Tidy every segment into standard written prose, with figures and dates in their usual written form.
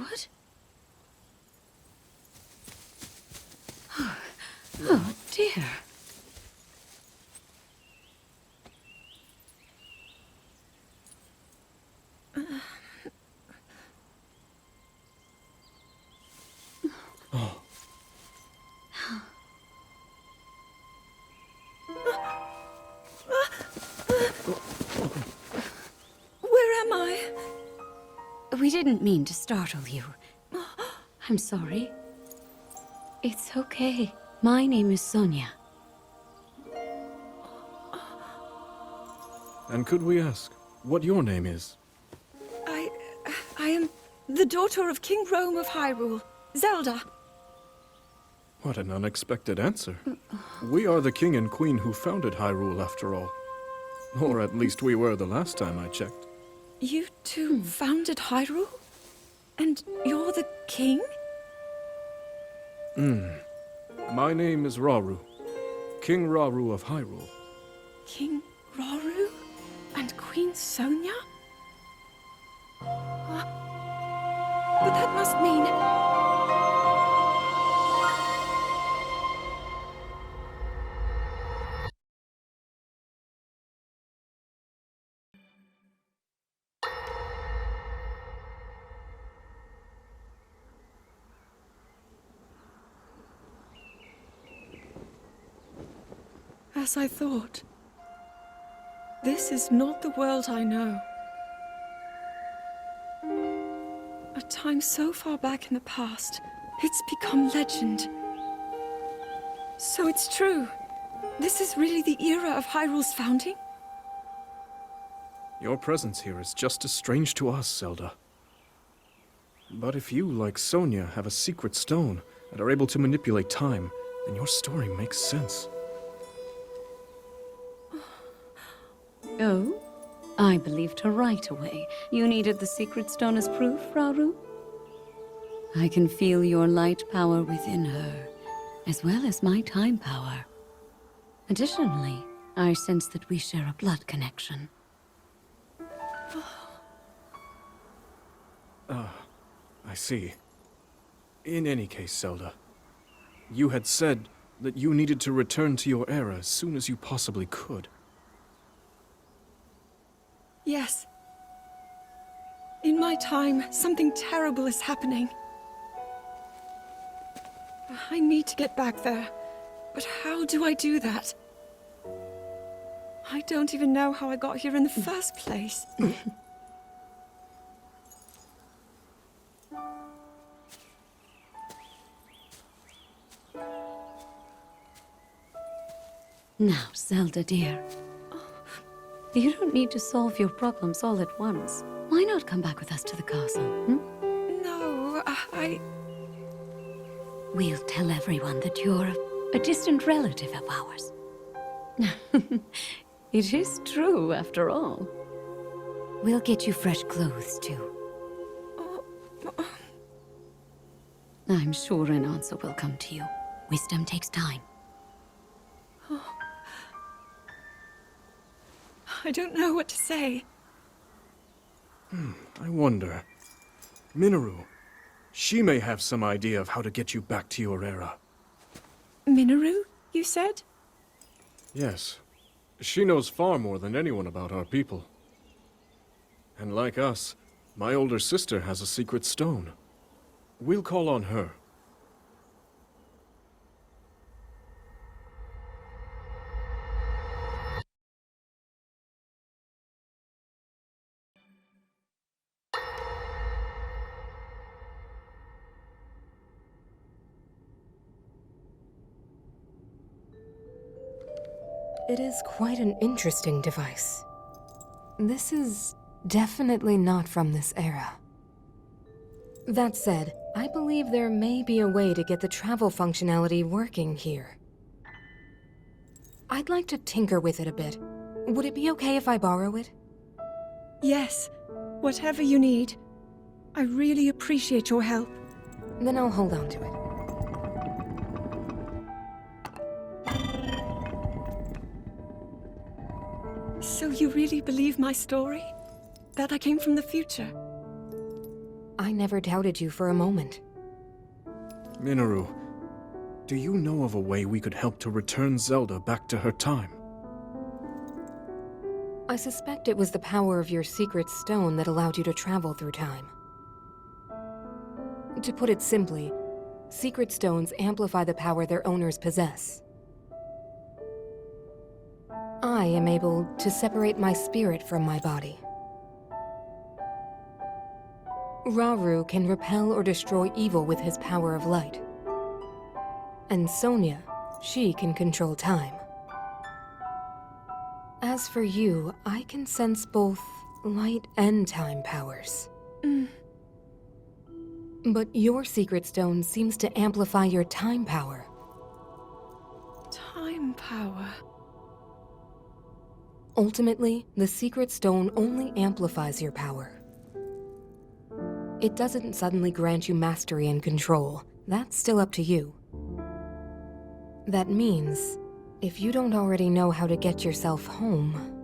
What? Oh, dear. Where am I? We didn't mean to startle you. I'm sorry. It's okay. My name is Sonia. And could we ask what your name is? I am the daughter of King Rome of Hyrule, Zelda. What an unexpected answer. We are the king and queen who founded Hyrule, after all. Or at least we were the last time I checked. You two founded Hyrule? And you're the king? My name is Rauru, King Rauru of Hyrule. King Rauru? And Queen Sonia? But that must mean... As I thought. This is not the world I know. A time so far back in the past, it's become legend. So it's true. This is really the era of Hyrule's founding? Your presence here is just as strange to us, Zelda. But if you, like Sonia, have a secret stone and are able to manipulate time, then your story makes sense. Oh? I believed her right away. You needed the secret stone as proof, Rauru? I can feel your light power within her, as well as my time power. Additionally, I sense that we share a blood connection. I see. In any case, Zelda, you had said that you needed to return to your era as soon as you possibly could. Yes. In my time, something terrible is happening. I need to get back there. But how do I do that? I don't even know how I got here in the first place. Now, Zelda dear. You don't need to solve your problems all at once. Why not come back with us to the castle, No, We'll tell everyone that you're a distant relative of ours. It is true, after all. We'll get you fresh clothes, too. I'm sure an answer will come to you. Wisdom takes time. I don't know what to say. I wonder. Minoru, she may have some idea of how to get you back to your era. Minoru, you said? Yes. She knows far more than anyone about our people. And like us, my older sister has a secret stone. We'll call on her. It is quite an interesting device. This is definitely not from this era. That said, I believe there may be a way to get the travel functionality working here. I'd like to tinker with it a bit. Would it be okay if I borrow it? Yes. Whatever you need. I really appreciate your help. Then I'll hold on to it. So you really believe my story? That I came from the future? I never doubted you for a moment. Minoru, do you know of a way we could help to return Zelda back to her time? I suspect it was the power of your secret stone that allowed you to travel through time. To put it simply, secret stones amplify the power their owners possess. I am able to separate my spirit from my body. Rauru can repel or destroy evil with his power of light. And Sonia, she can control time. As for you, I can sense both light and time powers. But your secret stone seems to amplify your time power. Time power. Ultimately, the secret stone only amplifies your power. It doesn't suddenly grant you mastery and control. That's still up to you. That means, if you don't already know how to get yourself home...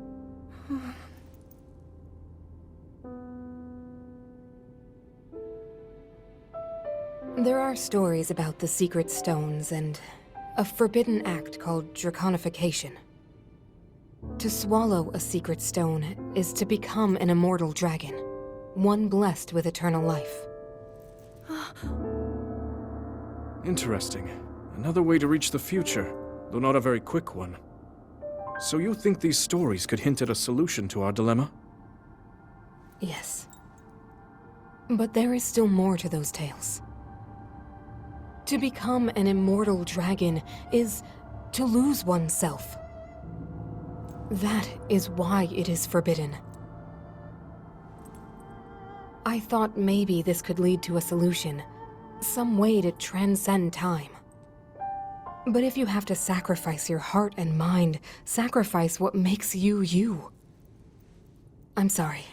There are stories about the secret stones and a forbidden act called draconification. To swallow a secret stone is to become an immortal dragon, one blessed with eternal life. Interesting. Another way to reach the future, though not a very quick one. So you think these stories could hint at a solution to our dilemma? Yes. But there is still more to those tales. To become an immortal dragon is to lose oneself. That is why it is forbidden. I thought maybe this could lead to a solution, some way to transcend time. But if you have to sacrifice your heart and mind, sacrifice what makes you you. I'm sorry.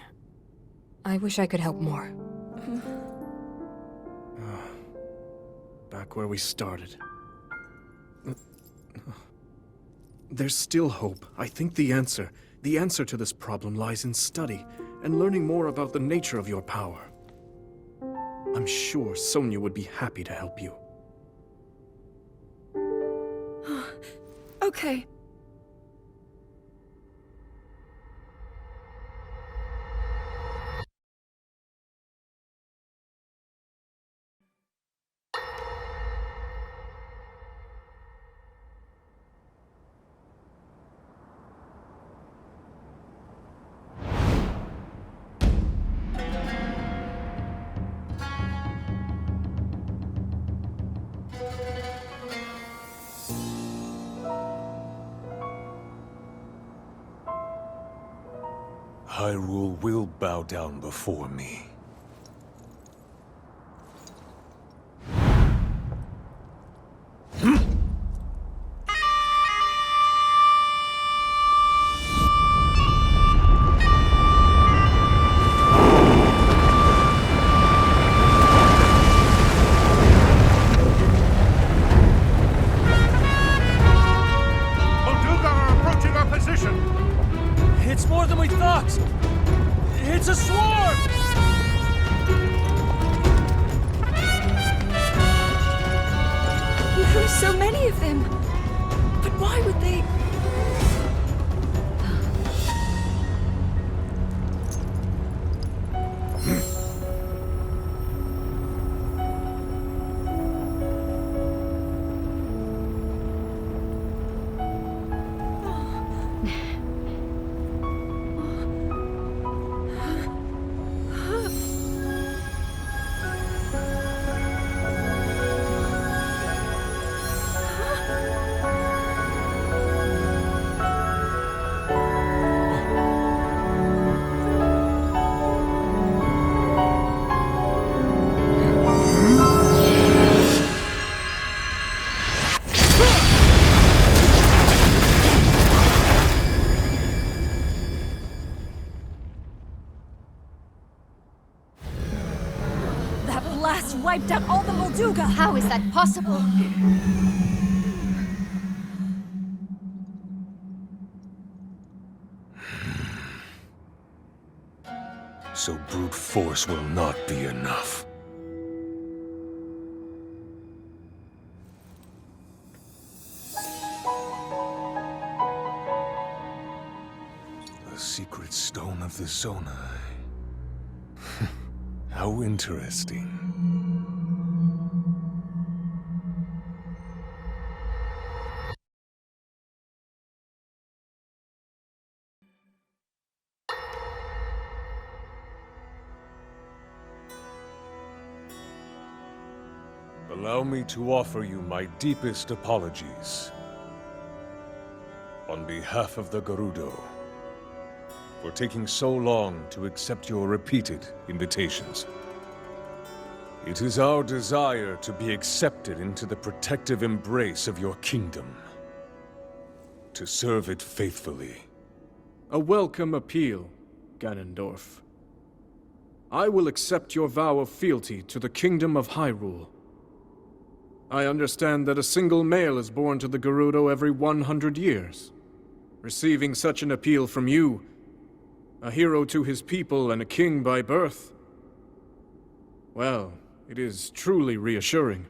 I wish I could help more. Back where we started. There's still hope. I think the answer to this problem lies in study and learning more about the nature of your power. I'm sure Sonia would be happy to help you. Okay. Hyrule will bow down before me. Molduga are approaching our position! It's more than we thought! It's a swarm! There are so many of them! But why would they... That blast wiped out all the Molduga! How is that possible? so brute force will not be enough. The secret stone of the Zonai. How interesting. Allow me to offer you my deepest apologies. On behalf of the Gerudo, for taking so long to accept your repeated invitations. It is our desire to be accepted into the protective embrace of your kingdom, to serve it faithfully. A welcome appeal, Ganondorf. I will accept your vow of fealty to the Kingdom of Hyrule. I understand that a single male is born to the Gerudo every 100 years. Receiving such an appeal from you, a hero to his people and a king by birth, well, it is truly reassuring.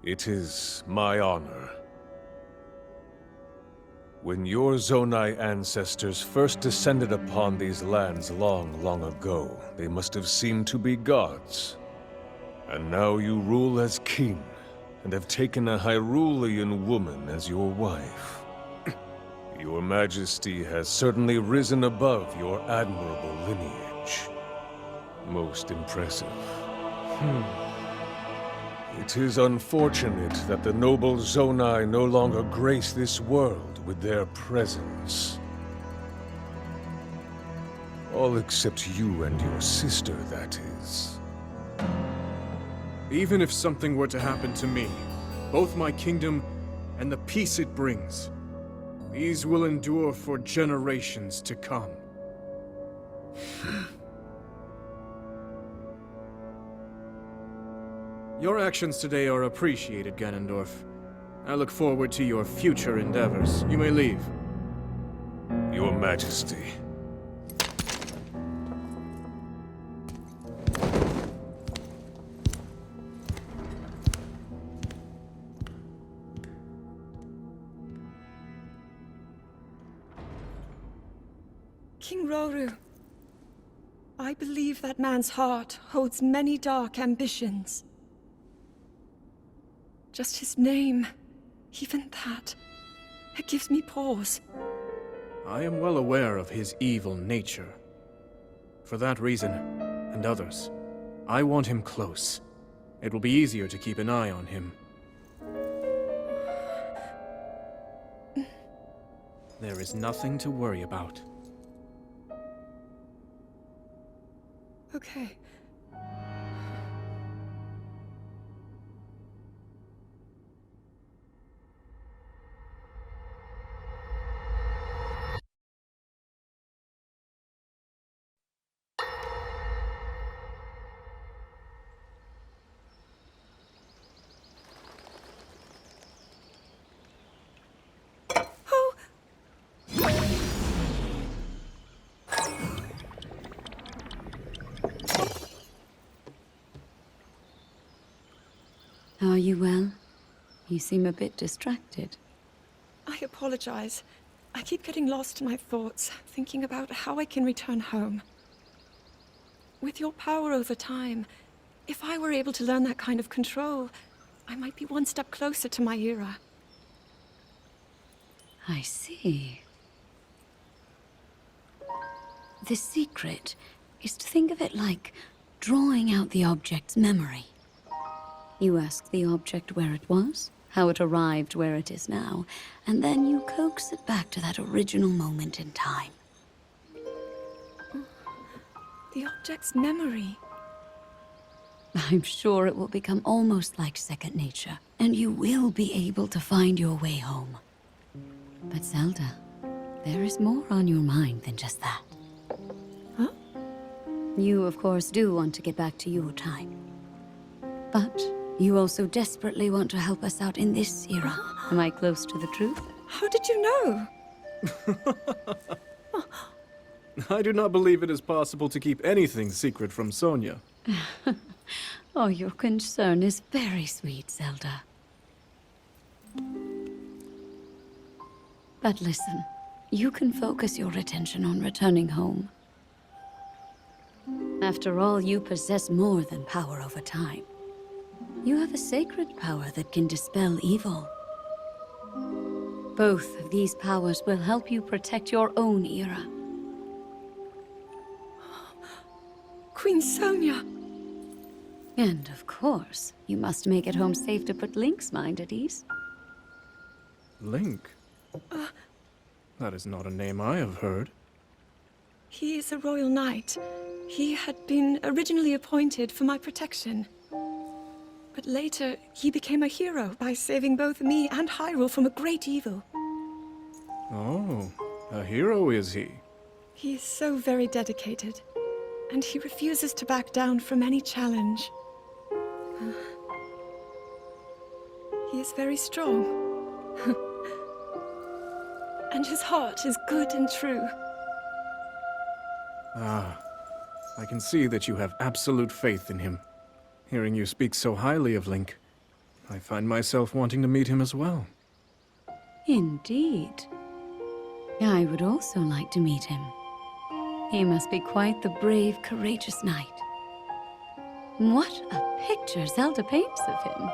It is my honor. When your Zonai ancestors first descended upon these lands long, long ago, they must have seemed to be gods. And now you rule as king, and have taken a Hyrulean woman as your wife. Your Majesty has certainly risen above your admirable lineage. Most impressive. It is unfortunate that the noble Zonai no longer grace this world with their presence. All except you and your sister, that is. Even if something were to happen to me, both my kingdom and the peace it brings, these will endure for generations to come. Your actions today are appreciated, Ganondorf. I look forward to your future endeavors. You may leave. Your Majesty. King Roru, I believe that man's heart holds many dark ambitions. Just his name, even that, it gives me pause. I am well aware of his evil nature. For that reason, and others, I want him close. It will be easier to keep an eye on him. There is nothing to worry about. Okay. Are you well? You seem a bit distracted. I apologize. I keep getting lost in my thoughts, thinking about how I can return home. With your power over time, if I were able to learn that kind of control, I might be one step closer to my era. I see. The secret is to think of it like drawing out the object's memory. You ask the object where it was, how it arrived where it is now, and then you coax it back to that original moment in time. The object's memory. I'm sure it will become almost like second nature, and you will be able to find your way home. But Zelda, there is more on your mind than just that. Huh? You, of course, do want to get back to your time. But you also desperately want to help us out in this era. Am I close to the truth? How did you know? I do not believe it is possible to keep anything secret from Sonia. Oh, your concern is very sweet, Zelda. But listen, you can focus your attention on returning home. After all, you possess more than power over time. You have a sacred power that can dispel evil. Both of these powers will help you protect your own era. Queen Sonia! And of course, you must make it home safe to put Link's mind at ease. Link? That is not a name I have heard. He is a royal knight. He had been originally appointed for my protection. But later, he became a hero by saving both me and Hyrule from a great evil. Oh, a hero is he? He is so very dedicated, and he refuses to back down from any challenge. He is very strong. And his heart is good and true. Ah, I can see that you have absolute faith in him. Hearing you speak so highly of Link, I find myself wanting to meet him as well. Indeed. I would also like to meet him. He must be quite the brave, courageous knight. What a picture Zelda paints of him.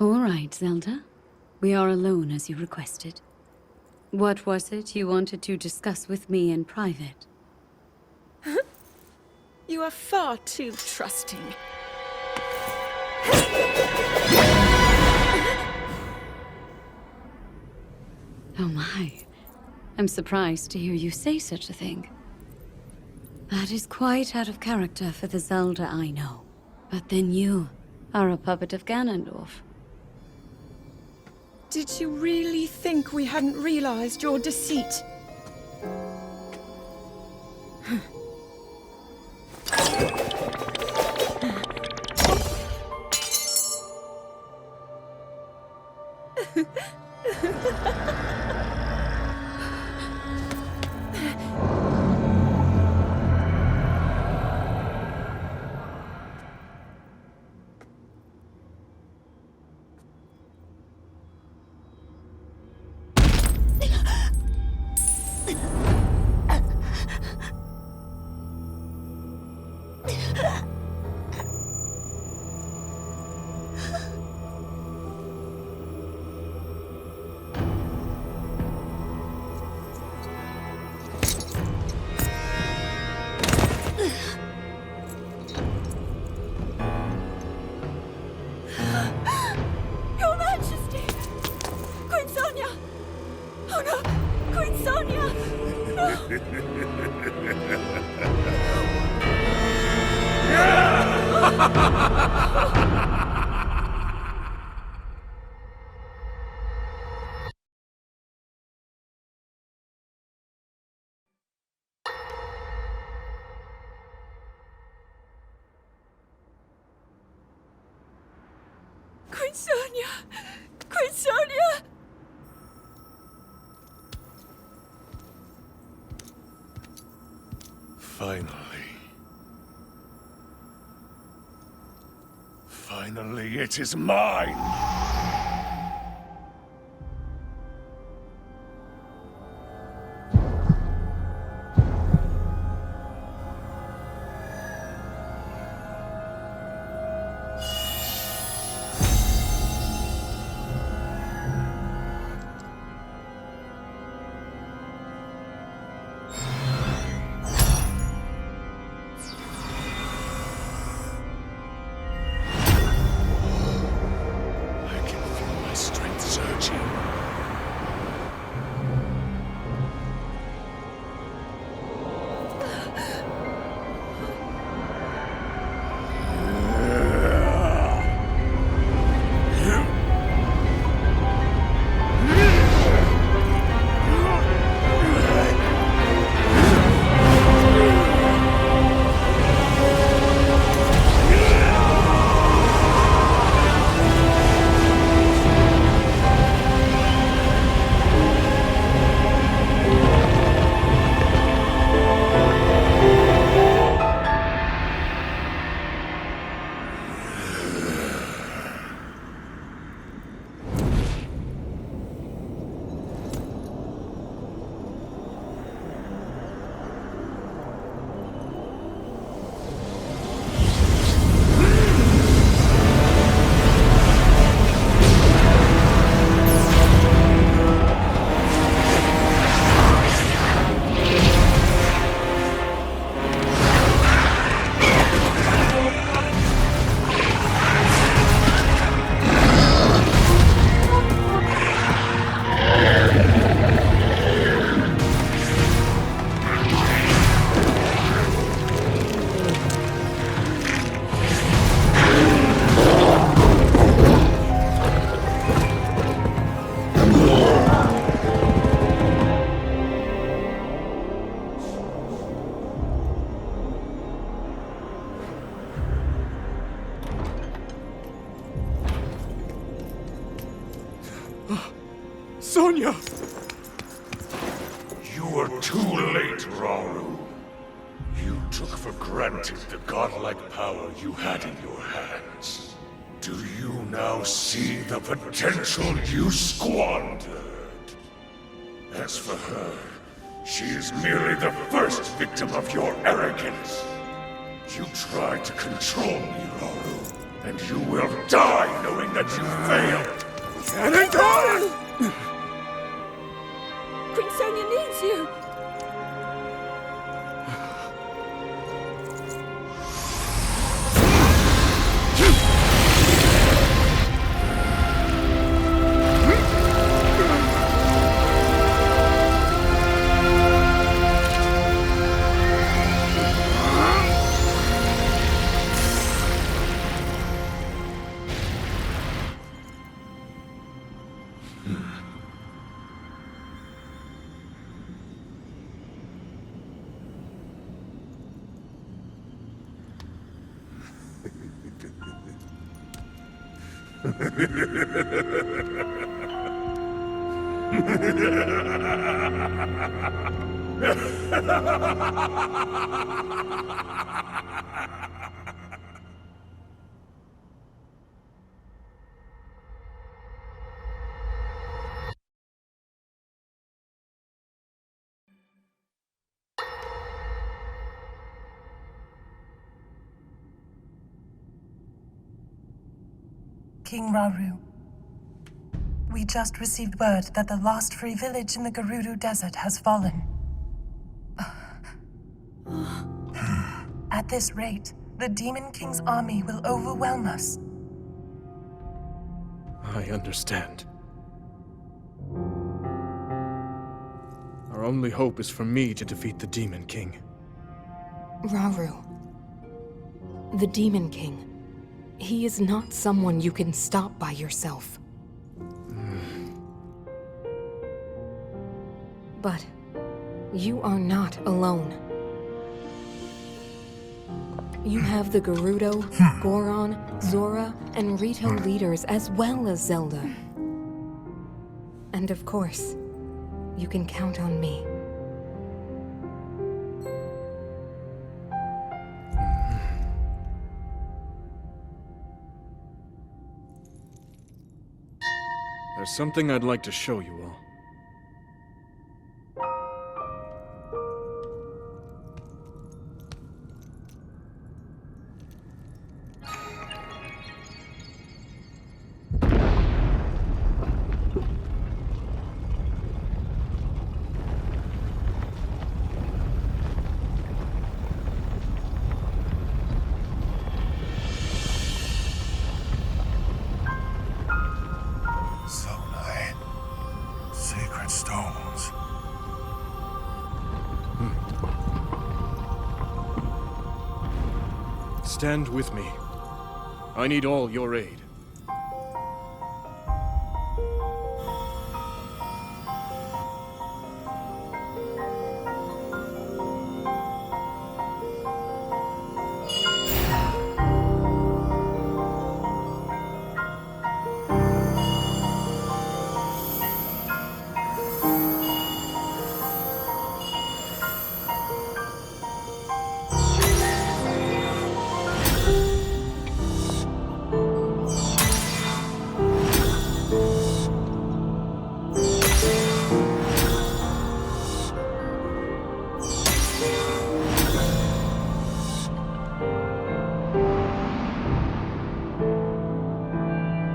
All right, Zelda. We are alone as you requested. What was it you wanted to discuss with me in private? You are far too trusting. Oh my. I'm surprised to hear you say such a thing. That is quite out of character for the Zelda I know. But then you are a puppet of Ganondorf. Did you really think we hadn't realized your deceit? Your Majesty! Queen Sonia! Oh no! Queen Sonia! Queen Sonia! Queen Sonia! Finally. Finally, it is mine! Sonia! You were too late, Rauru. You took for granted the godlike power you had in your hands. Do you now see the potential you squandered? As for her, she is merely the first victim of your arrogance. You tried to control me, Rauru, and you will die knowing that you failed. Cannonball! Queen Sonia needs you! King Rauru. We just received word that the last free village in the Gerudo Desert has fallen. At this rate, the Demon King's army will overwhelm us. I understand. Our only hope is for me to defeat the Demon King. Rauru. The Demon King. He is not someone you can stop by yourself. But you are not alone. You have the Gerudo, Goron, Zora, and Rito leaders as well as Zelda. And of course, you can count on me. There's something I'd like to show you all. Zonai. Sacred stones. Stand with me. I need all your aid.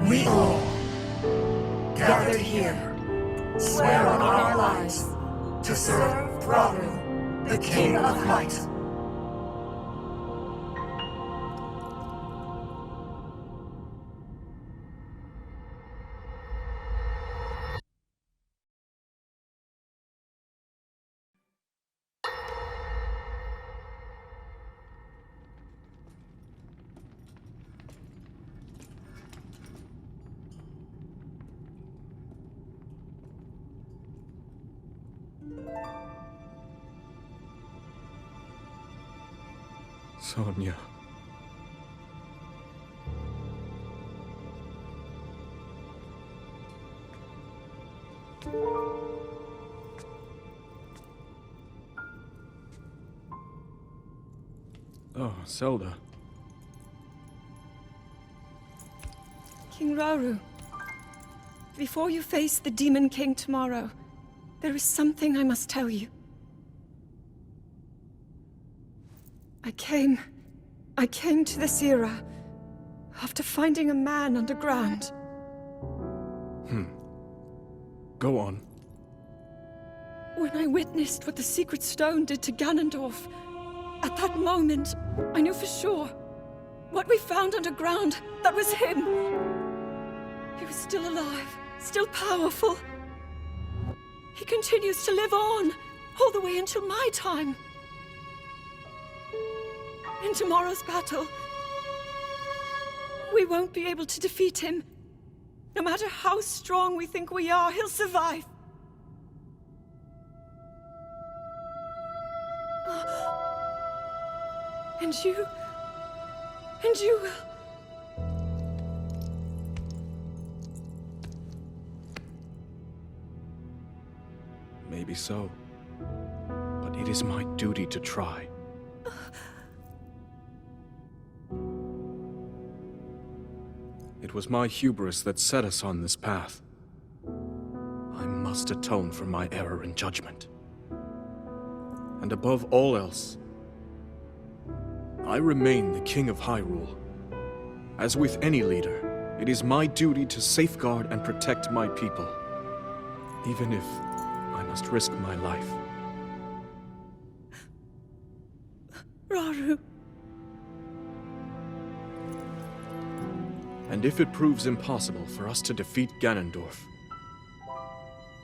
We all, gathered here, swear on our lives to serve Rauru, the King of Light. Sonia. Oh, Zelda. King Rauru, before you face the Demon King tomorrow, there is something I must tell you. I came to this era after finding a man underground. Go on. When I witnessed what the Secret Stone did to Ganondorf, at that moment, I knew for sure. What we found underground, that was him. He was still alive, still powerful. He continues to live on, all the way until my time. In tomorrow's battle, we won't be able to defeat him. No matter how strong we think we are, he'll survive. And you will. Maybe so. But it is my duty to try. It was my hubris that set us on this path. I must atone for my error in judgment. And above all else, I remain the King of Hyrule. As with any leader, it is my duty to safeguard and protect my people, even if I must risk my life. Rauru. And if it proves impossible for us to defeat Ganondorf,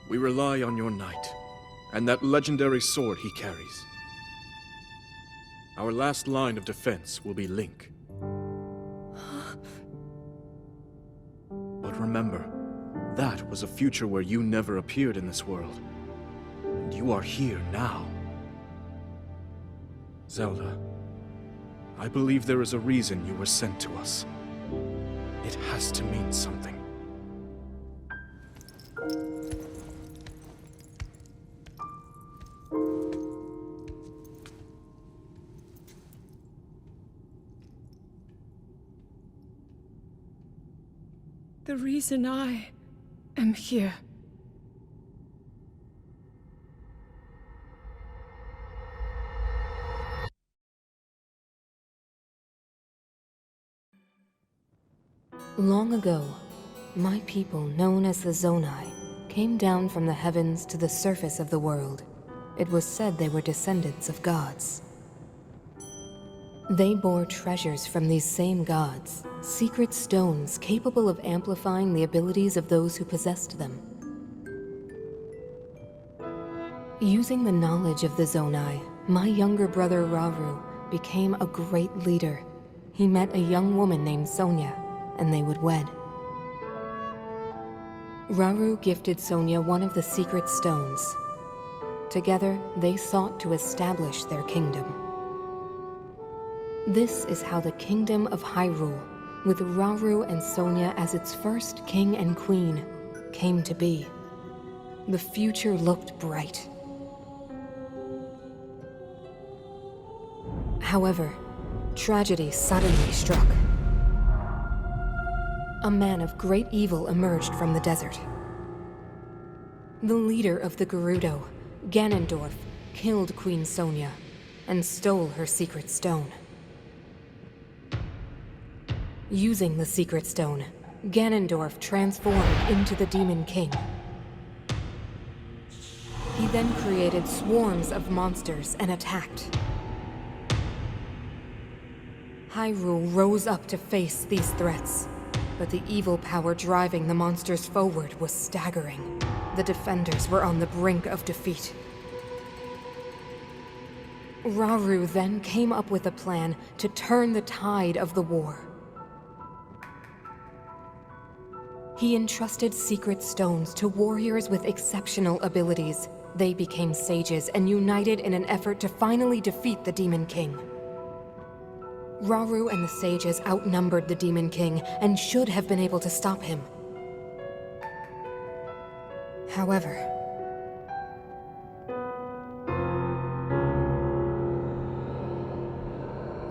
we rely on your knight, and that legendary sword he carries. Our last line of defense will be Link. But remember, that was a future where you never appeared in this world. And you are here now. Zelda, I believe there is a reason you were sent to us. It has to mean something. The reason I am here. Long ago, my people, known as the Zonai, came down from the heavens to the surface of the world. It was said they were descendants of gods. They bore treasures from these same gods, secret stones capable of amplifying the abilities of those who possessed them. Using the knowledge of the Zonai, my younger brother Rauru became a great leader. He met a young woman named Sonia, and they would wed. Rauru gifted Sonia one of the secret stones. Together, they sought to establish their kingdom. This is how the Kingdom of Hyrule, with Rauru and Sonia as its first king and queen, came to be. The future looked bright. However, tragedy suddenly struck. A man of great evil emerged from the desert. The leader of the Gerudo, Ganondorf, killed Queen Sonia and stole her secret stone. Using the secret stone, Ganondorf transformed into the Demon King. He then created swarms of monsters and attacked. Hyrule rose up to face these threats. But the evil power driving the monsters forward was staggering. The defenders were on the brink of defeat. Rauru then came up with a plan to turn the tide of the war. He entrusted secret stones to warriors with exceptional abilities. They became sages and united in an effort to finally defeat the Demon King. Rauru and the sages outnumbered the Demon King and should have been able to stop him. However,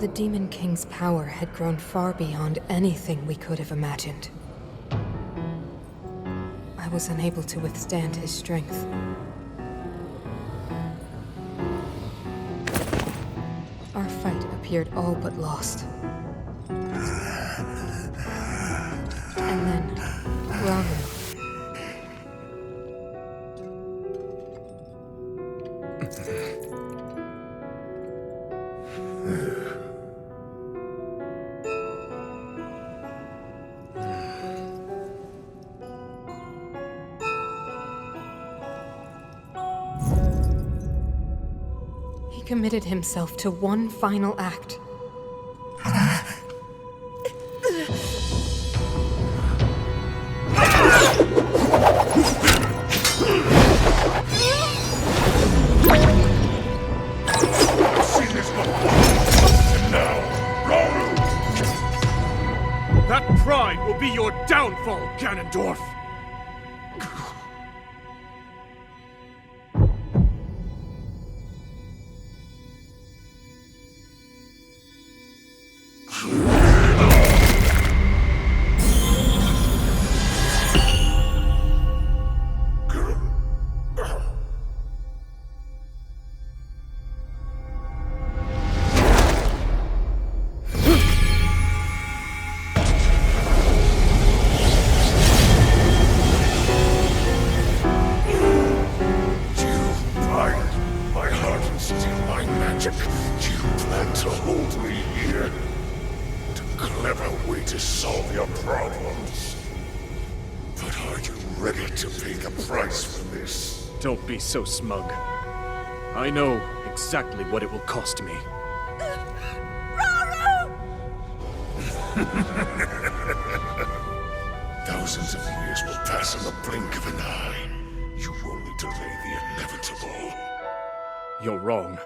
The Demon King's power had grown far beyond anything we could have imagined. I was unable to withstand his strength. Our fight appeared all but lost. And then, Ramu. He committed himself to one final act. That pride will be your downfall, Ganondorf! Don't be so smug. I know exactly what it will cost me. Thousands of years will pass in the blink of an eye. You only delay the inevitable. You're wrong.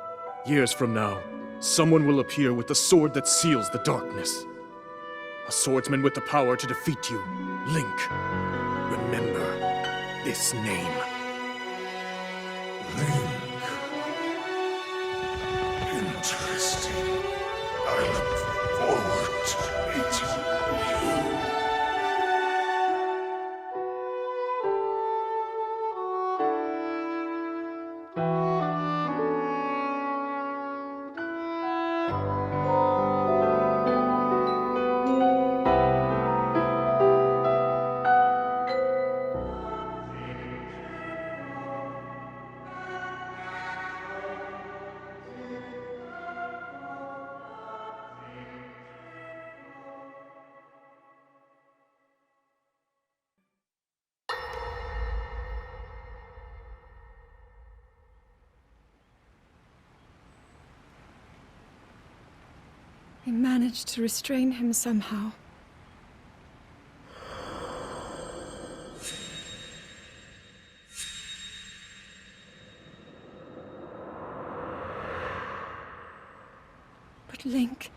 Years from now, someone will appear with the sword that seals the darkness. A swordsman with the power to defeat you, Link. Remember this name. Link. Interesting. I look forward to meeting you. I managed to restrain him somehow. But Link,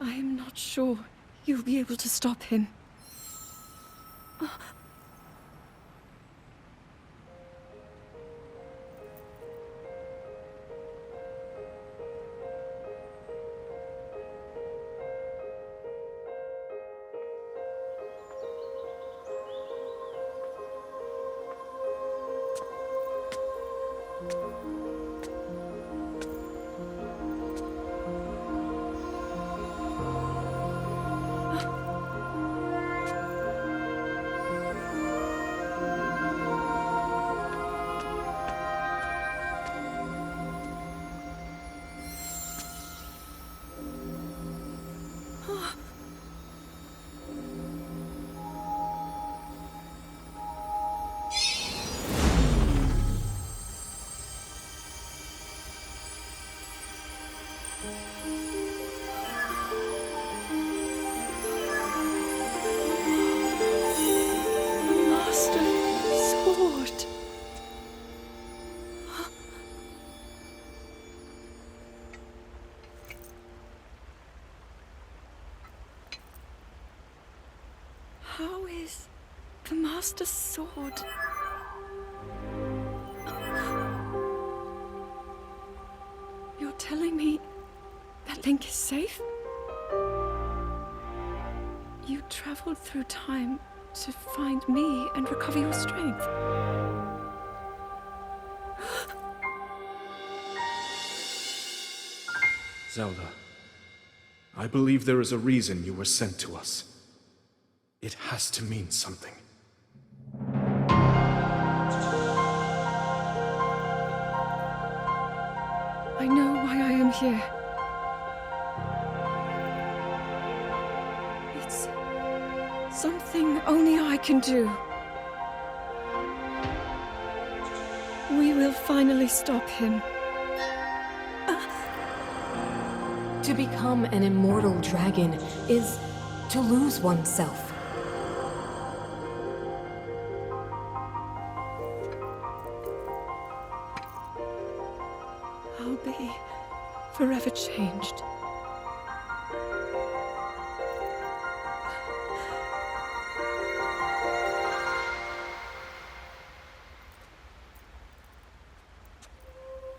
I am not sure you'll be able to stop him. Master Sword. How is the Master Sword? You're telling me that Link is safe? You traveled through time to find me and recover your strength. Zelda, I believe there is a reason you were sent to us. It has to mean something. I know why I am here. It's something only I can do. We will finally stop him. To become an immortal dragon is to lose oneself. I'll be forever changed.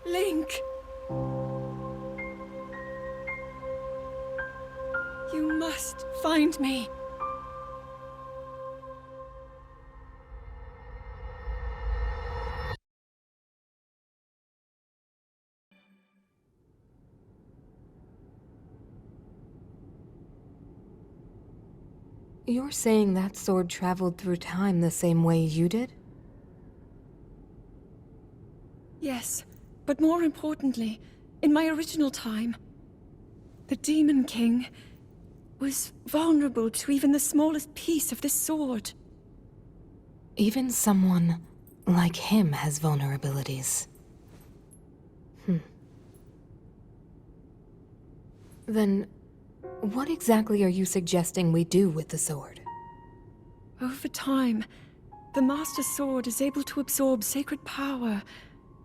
Link! You must find me. You're saying that sword traveled through time the same way you did? Yes, but more importantly, in my original time, the Demon King was vulnerable to even the smallest piece of this sword. Even someone like him has vulnerabilities. Then, what exactly are you suggesting we do with the sword? Over time, the Master Sword is able to absorb sacred power.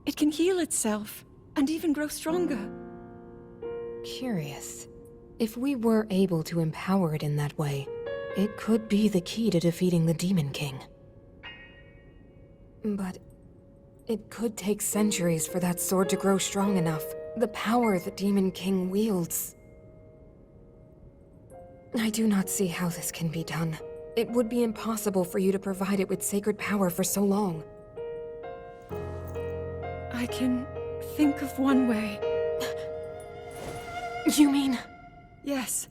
It can heal itself, and even grow stronger. Curious. If we were able to empower it in that way, it could be the key to defeating the Demon King. But it could take centuries for that sword to grow strong enough. The power the Demon King wields. I do not see how this can be done. It would be impossible for you to provide it with sacred power for so long. I can think of one way. You mean? Yes,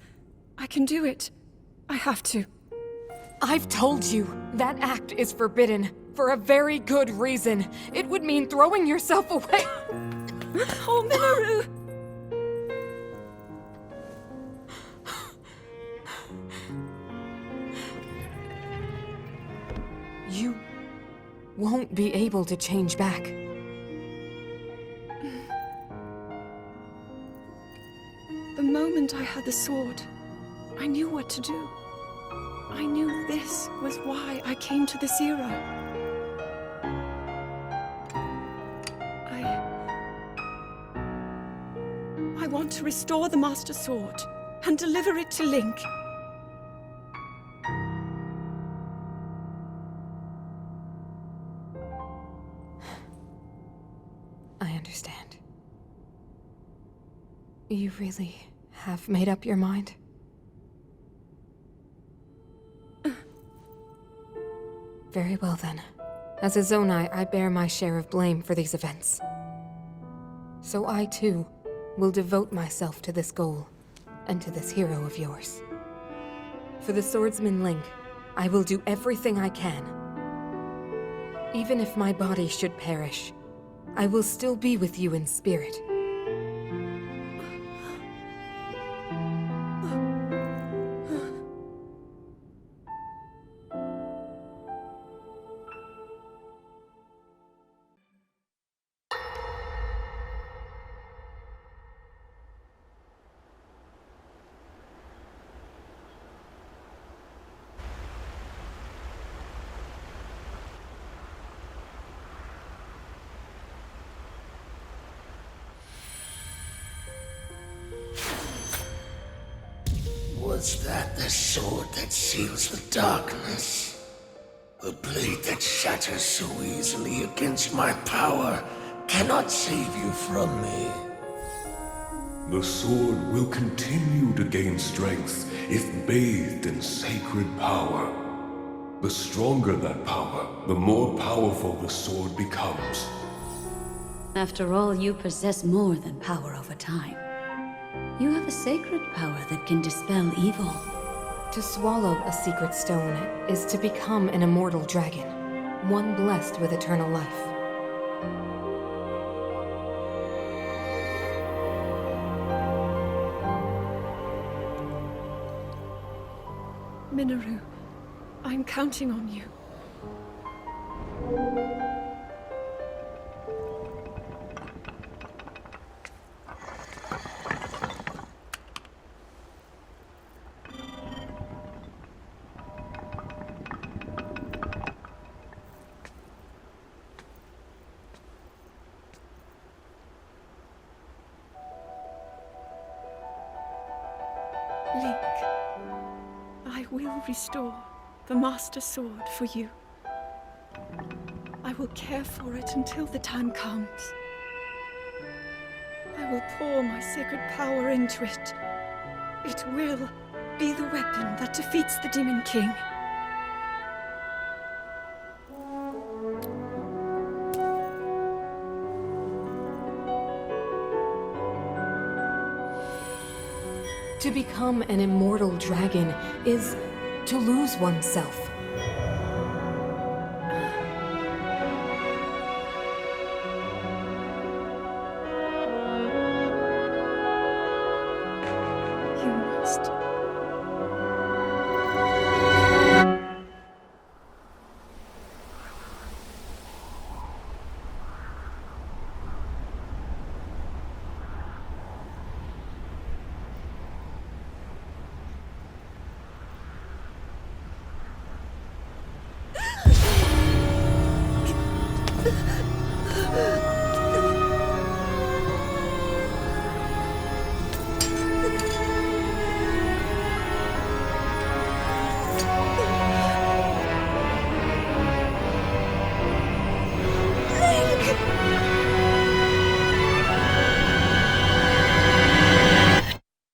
I can do it. I have to. I've told you, that act is forbidden. For a very good reason. It would mean throwing yourself away. Oh, Minoru! You won't be able to change back. The moment I had the sword, I knew what to do. I knew this was why I came to this era. I want to restore the Master Sword and deliver it to Link. I understand. You really have made up your mind? Very well then. As a Zonai, I bear my share of blame for these events. So I too will devote myself to this goal, and to this hero of yours. For the swordsman Link, I will do everything I can. Even if my body should perish, I will still be with you in spirit. Was that the sword that seals the darkness? The blade that shatters so easily against my power cannot save you from me. The sword will continue to gain strength if bathed in sacred power. The stronger that power, the more powerful the sword becomes. After all, you possess more than power over time. You have a sacred power that can dispel evil. To swallow a secret stone is to become an immortal dragon, one blessed with eternal life. Minoru, I'm counting on you. Link, I will restore the Master Sword for you. I will care for it until the time comes. I will pour my sacred power into it. It will be the weapon that defeats the Demon King. To become an immortal dragon is to lose oneself. You must.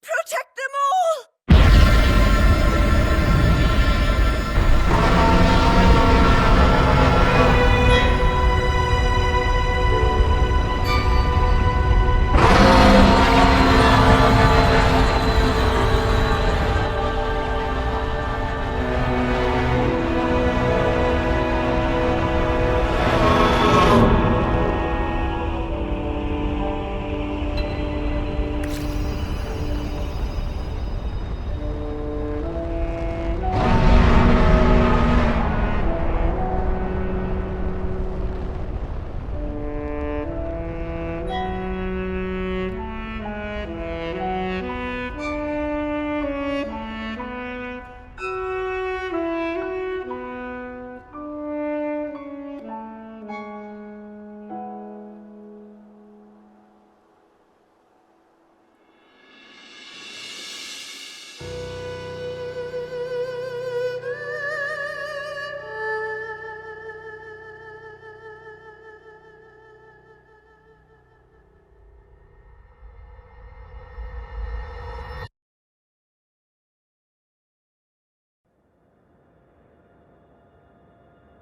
Protect them all!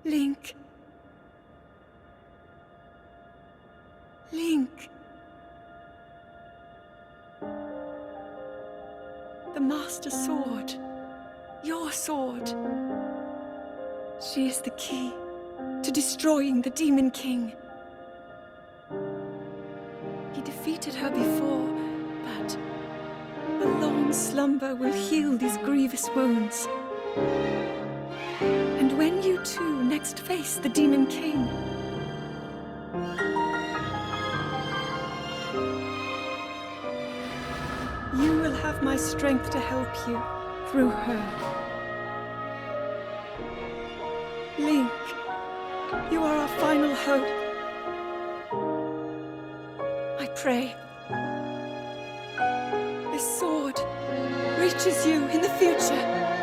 Link. Link. The Master Sword. Your sword. She is the key to destroying the Demon King. He defeated her before, but a long slumber will heal these grievous wounds. And when you two next face the Demon King, you will have my strength to help you through her. Link, you are our final hope. I pray this sword reaches you in the future.